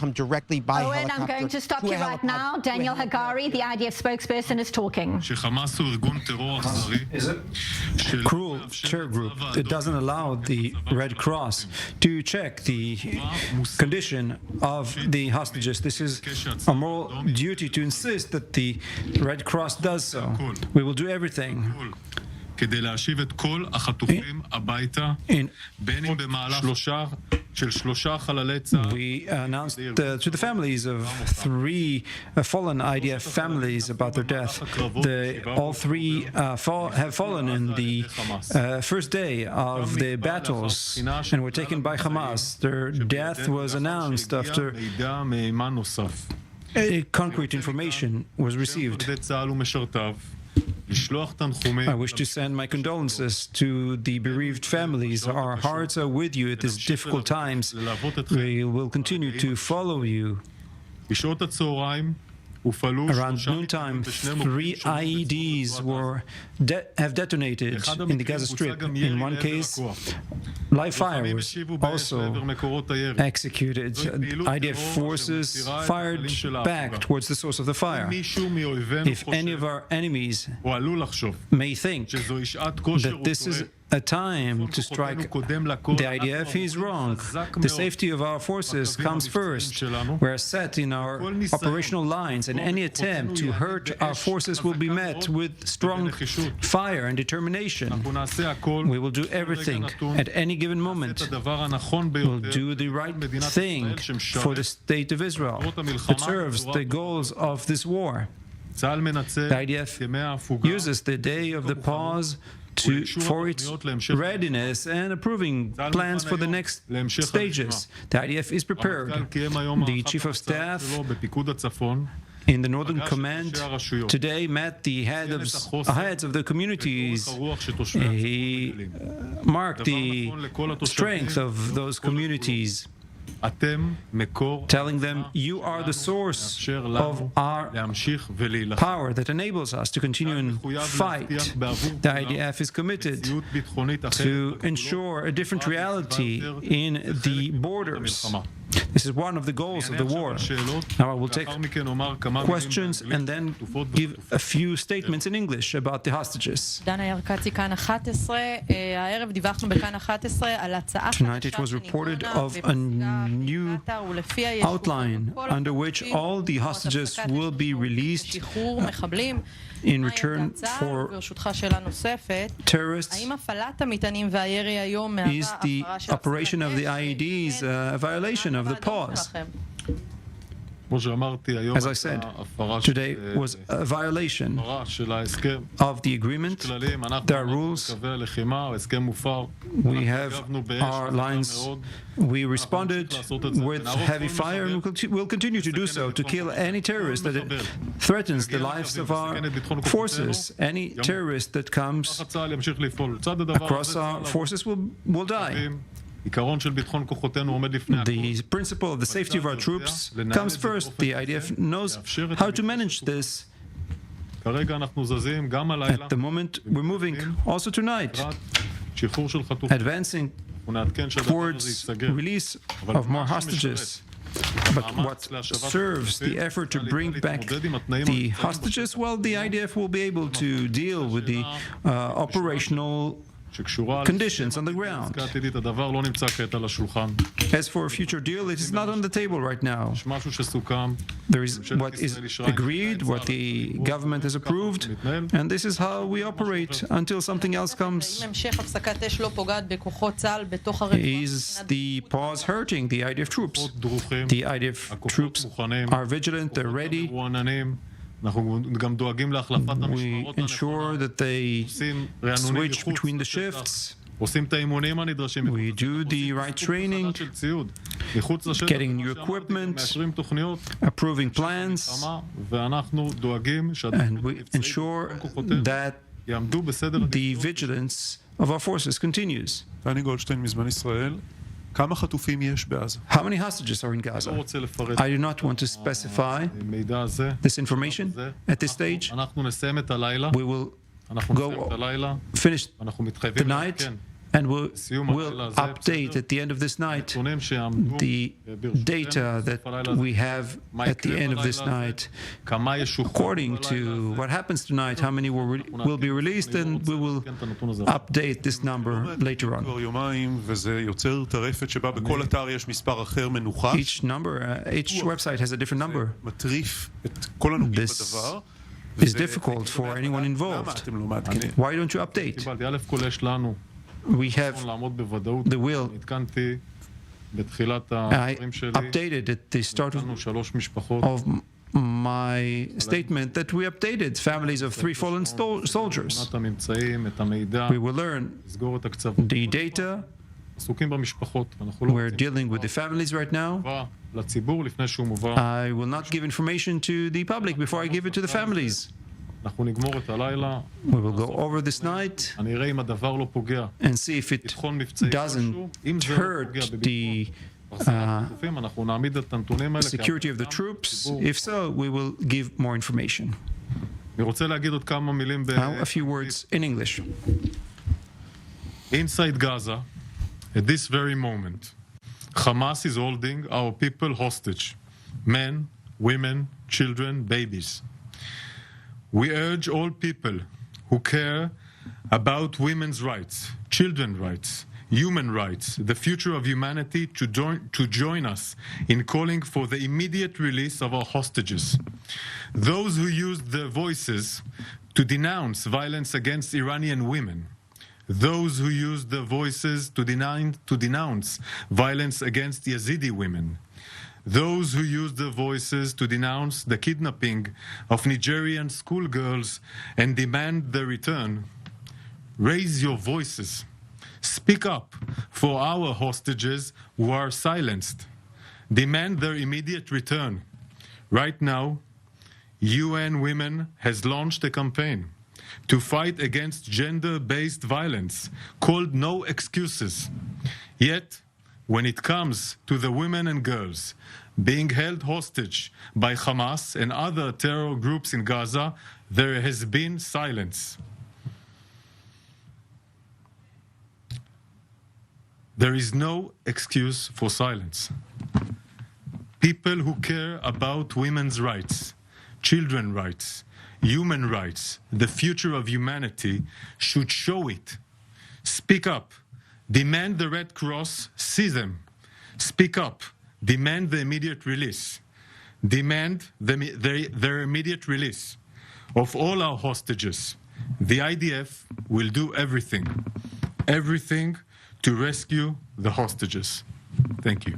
come directly by Owen, I'm going to stop you right now. Daniel Hagari, the IDF spokesperson, is talking. Is it? Cruel terror group. It doesn't allow the Red Cross to check the condition of the hostages. This is a moral duty to insist that the Red Cross does so. We will do everything כדי להשיב את כל החטופים הביתה, בין אם במהלך של 3 חללי צה"ל. We announced to the families of 3 fallen IDF families about their death. All 3 have fallen in the first day of the battles and were taken by Hamas. Their death was announced after concrete information was received. I wish to send my condolences to the bereaved families. Our hearts are with you at these difficult times. We will continue to follow you. Around noontime, 3 IEDs have detonated in the Gaza Strip. In one case, live fire was also executed. IDF forces fired back towards the source of the fire. If any of our enemies may think that this is a time to strike the IDF, he's wrong. The safety of our forces comes first. We're set in our operational lines, and any attempt to hurt our forces will be met with strong fire and determination. We will do everything at any given moment. We'll do the right thing for the state of Israel that serves the goals of this war. The IDF uses the day of the pause for its readiness and approving plans for the next stages. The IDF is prepared. The Chief of Staff in the Northern Command today met the heads of the communities. He marked the strength of those communities, telling them, you are the source of our power that enables us to continue and fight. The IDF is committed to ensure a different reality in the borders. This is one of the goals of the war. Now I will take questions and then give a few statements in English about the hostages. Tonight it was reported of a new outline under which all the hostages will be released in return for terrorists. Is the operation of the IEDs a violation of the pause? As I said, today was a violation of the agreement. There are rules. We have our lines. We responded with heavy fire and we'll continue to do so to kill any terrorist that threatens the lives of our forces. Any terrorist that comes across our forces will die. The principle of the safety of our troops comes first. The IDF knows how to manage this. At the moment, we're moving also tonight, advancing towards release of more hostages. But what serves the effort to bring back the hostages? Well, the IDF will be able to deal with the operational conditions on the ground. As for a future deal, it is not on the table right now. There is what is agreed, what the government has approved, and this is how we operate until something else comes. Is the pause hurting the IDF troops? The IDF troops are vigilant, they're ready. We ensure that they switch between the shifts. We do the right training, getting new equipment, approving plans, and we ensure that the vigilance of our forces continues. How many hostages are in Gaza? I do not want to specify this information at this stage. We will finish the night And we'll update at the end of this night the data that we have at the end of this night. According to what happens tonight, how many will be released, and we will update this number later on. Each website has a different number. This is difficult for anyone involved. Why don't you update? We have the will. I updated at the start of my statement that we updated families of 3 fallen soldiers. We will learn the data. We're dealing with the families right now. I will not give information to the public before I give it to the families. We will go over this night and see if it doesn't hurt the security of the troops. If so, we will give more information. Now, a few words in English. Inside Gaza, at this very moment, Hamas is holding our people hostage. Men, women, children, babies. We urge all people who care about women's rights, children's rights, human rights, the future of humanity to join us in calling for the immediate release of our hostages. Those who used their voices to denounce violence against Iranian women. Those who used their voices to denounce violence against Yazidi women. Those who used their voices to denounce the kidnapping of Nigerian schoolgirls and demand their return. Raise your voices. Speak up for our hostages who are silenced. Demand their immediate return. Right now, UN Women has launched a campaign to fight against gender-based violence called No Excuses. Yet, when it comes to the women and girls being held hostage by Hamas and other terror groups in Gaza, there has been silence. There is no excuse for silence. People who care about women's rights, children's rights, human rights, the future of humanity should show it. Speak up. Demand the Red Cross see them. Speak up. Demand the immediate release. Demand their immediate release of all our hostages. The IDF will do everything to rescue the hostages. Thank you.